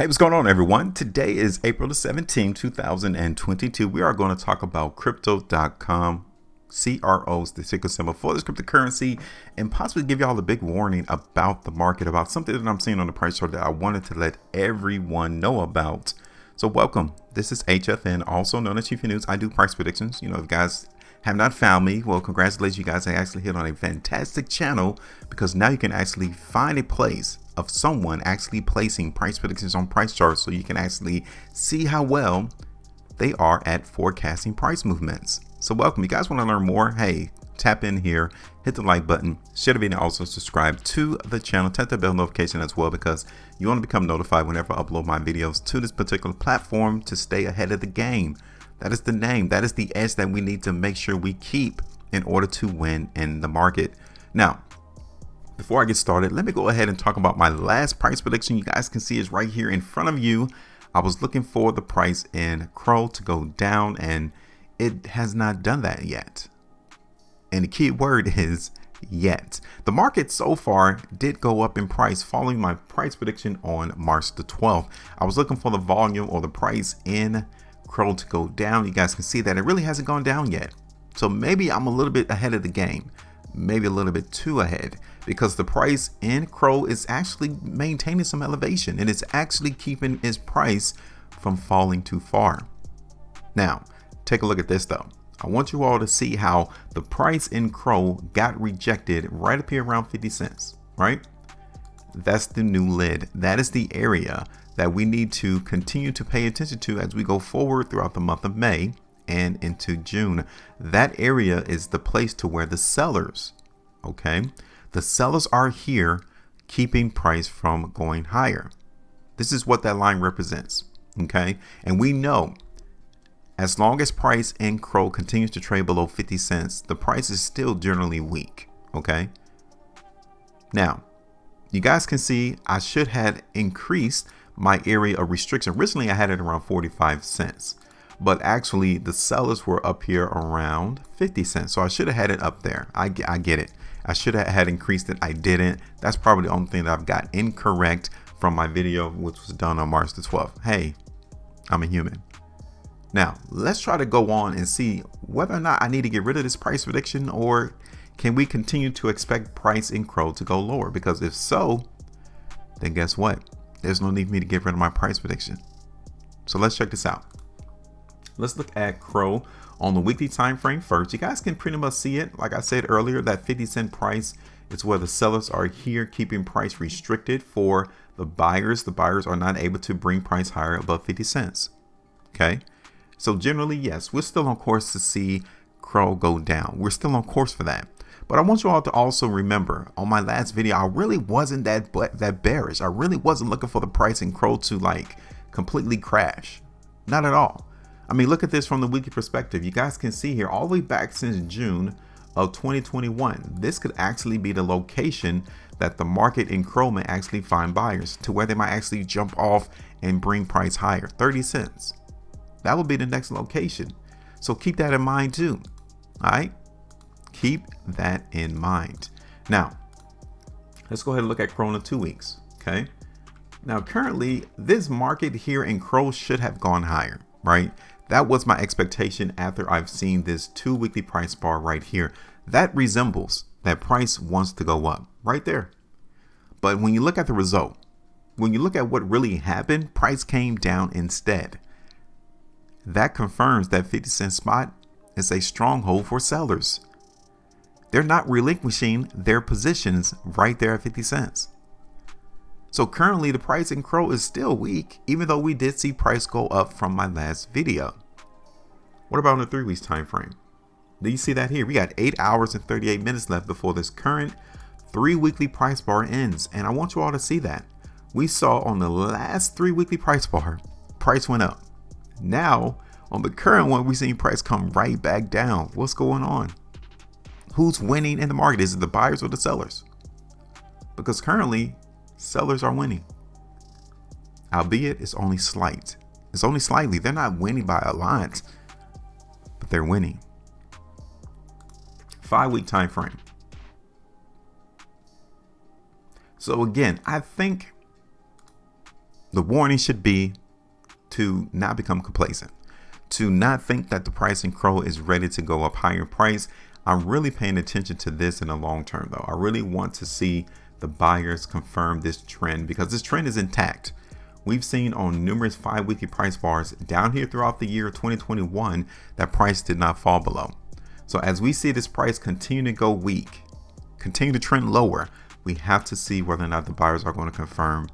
Hey, what's going on, everyone? Today is April the 17th, 2022. We are going to talk about crypto.com, CROs, the ticker symbol for this cryptocurrency, and possibly give y'all a big warning about the market, about something that I'm seeing on the price chart that I wanted to let everyone know about. So welcome. This is HueFin, also known as HueFin News. I do price predictions. You know, if you guys have not found me, well, congratulations, you guys. I actually hit on a fantastic channel because now you can actually find a place of someone actually placing price predictions on price charts, so you can actually see how well they are at forecasting price movements. So welcome. You guys want to learn more? Hey, tap in here, hit the like button, share the video, also subscribe to the channel, tap the bell notification as well, because you want to become notified whenever I upload my videos to this particular platform to stay ahead of the game. That is the name, that is the edge that we need to make sure we keep in order to win in the market. Now, before I get started, let me go ahead and talk about my last price prediction. You guys can see it's right here in front of you. I was looking for the price in CRO to go down, and it has not done that yet. And the key word is yet. The market so far did go up in price following my price prediction on March the 12th. I was looking for the volume or the price in CRO to go down. You guys can see that it really hasn't gone down yet. So maybe I'm a little bit ahead of the game, maybe a little bit too ahead, because the price in CRO is actually maintaining some elevation and it's actually keeping its price from falling too far. Now, take a look at this though. I want you all to see how the price in CRO got rejected right up here around 50 cents, right? That's the new lid. That is the area that we need to continue to pay attention to as we go forward throughout the month of May and into June. That area is the place to where the sellers, okay? The sellers are here keeping price from going higher. This is what that line represents, okay? And we know as long as price in CRO continues to trade below 50 cents, the price is still generally weak, okay? Now, you guys can see I should have increased my area of restriction. Originally, I had it around 45 cents, but actually the sellers were up here around 50 cents. So I should have had it up there. I get it. I should have had increased it. I didn't. That's probably the only thing that I've got incorrect from my video, which was done on March the 12th. Hey, I'm a human. Now, let's try to go on and see whether or not I need to get rid of this price prediction, or can we continue to expect price in CRO to go lower? Because if so, then guess what? There's no need for me to get rid of my price prediction. So let's check this out. Let's look at CRO on the weekly time frame first. You guys can pretty much see it. Like I said earlier, that 50-cent price is where the sellers are here keeping price restricted for the buyers. The buyers are not able to bring price higher above 50 cents. Okay. So generally, yes, we're still on course to see CRO go down. We're still on course for that. But I want you all to also remember, on my last video, I really wasn't that bearish. I really wasn't looking for the price in CRO to like completely crash. Not at all. I mean, look at this from the weekly perspective. You guys can see here all the way back since June of 2021. This could actually be the location that the market in CRO may actually find buyers, to where they might actually jump off and bring price higher. 30 cents. That will be the next location. So keep that in mind too. All right. Keep that in mind. Now, let's go ahead and look at CRO in 2 weeks. Okay. Now, currently, this market here in CRO should have gone higher, right? That was my expectation after I've seen this 2 weekly price bar right here. That resembles that price wants to go up right there. But when you look at the result, when you look at what really happened, price came down instead. That confirms that 50-cent spot is a stronghold for sellers. They're not relinquishing their positions right there at 50 cents. So currently the price in CRO is still weak, even though we did see price go up from my last video. What about on the 3 weeks time frame? Do you see that here? We got 8 hours and 38 minutes left before this current 3 weekly price bar ends. And I want you all to see that. We saw on the last 3 weekly price bar, price went up. Now on the current one, we're seeing price come right back down. What's going on? Who's winning in the market? Is it the buyers or the sellers? Because currently sellers are winning, albeit it's only slight. It's only slightly. They're not winning by a lot, but they're winning. 5 week time frame. So again, I think the warning should be to not become complacent, to not think that the price in CRO is ready to go up higher in price. I'm really paying attention to this in the long term, though. I really want to see the buyers confirm this trend, because this trend is intact. We've seen on numerous 5-weekly price bars down here throughout the year 2021 that price did not fall below. So as we see this price continue to go weak, continue to trend lower, we have to see whether or not the buyers are going to confirm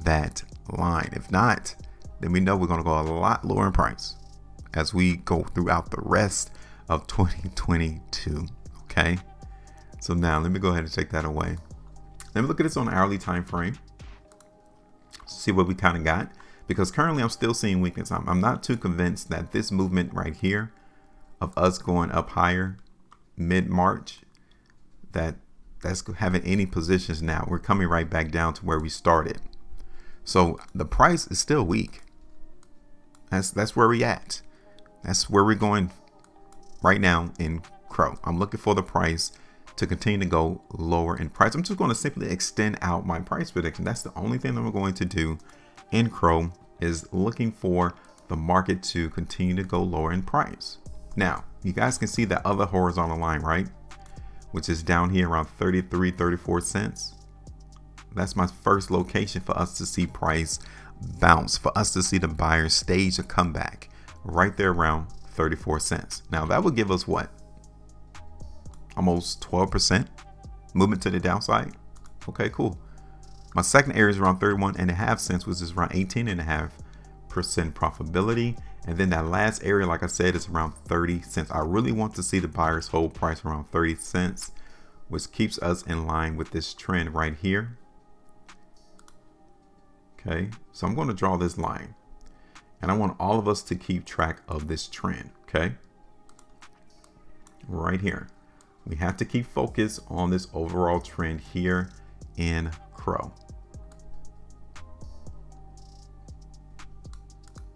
that line. If not, then we know we're going to go a lot lower in price as we go throughout the rest of 2022. Okay, so now let me go ahead and take that away. Let me look at this on an hourly time frame, see what we kind of got, because currently I'm still seeing weakness. I'm not too convinced that this movement right here of us going up higher mid-March, that's having any positions now. We're coming right back down to where we started. So the price is still weak. That's where we at. That's where we're going right now in CRO. I'm looking for the price to continue to go lower in price. I'm just going to simply extend out my price prediction. That's the only thing that we're going to do in CRO, is looking for the market to continue to go lower in price. Now, you guys can see that other horizontal line, right? Which is down here around 33, 34 cents. That's my first location for us to see price bounce, for us to see the buyers stage a comeback right there around 34 cents. Now that would give us what? Almost 12% movement to the downside. Okay, cool. My second area is around 31.5 cents, which is around 18.5% profitability. And then that last area, like I said, is around 30 cents. I really want to see the buyers hold price around 30 cents, which keeps us in line with this trend right here. Okay, so I'm going to draw this line, and I want all of us to keep track of this trend. Okay, right here. We have to keep focus on this overall trend here in CRO.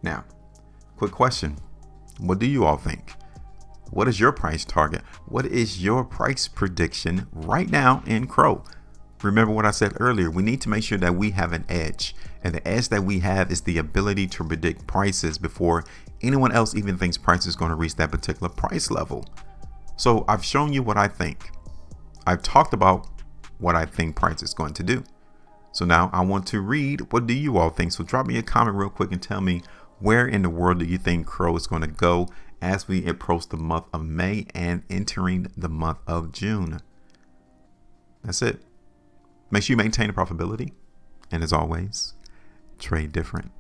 Now, quick question. What do you all think? What is your price target? What is your price prediction right now in CRO? Remember what I said earlier, we need to make sure that we have an edge. And the edge that we have is the ability to predict prices before anyone else even thinks price is going to reach that particular price level. So I've shown you what I think. I've talked about what I think price is going to do. So now I want to read, what do you all think? So drop me a comment real quick and tell me, where in the world do you think CRO is going to go as we approach the month of May and entering the month of June? That's it. Make sure you maintain the profitability. And as always, trade different.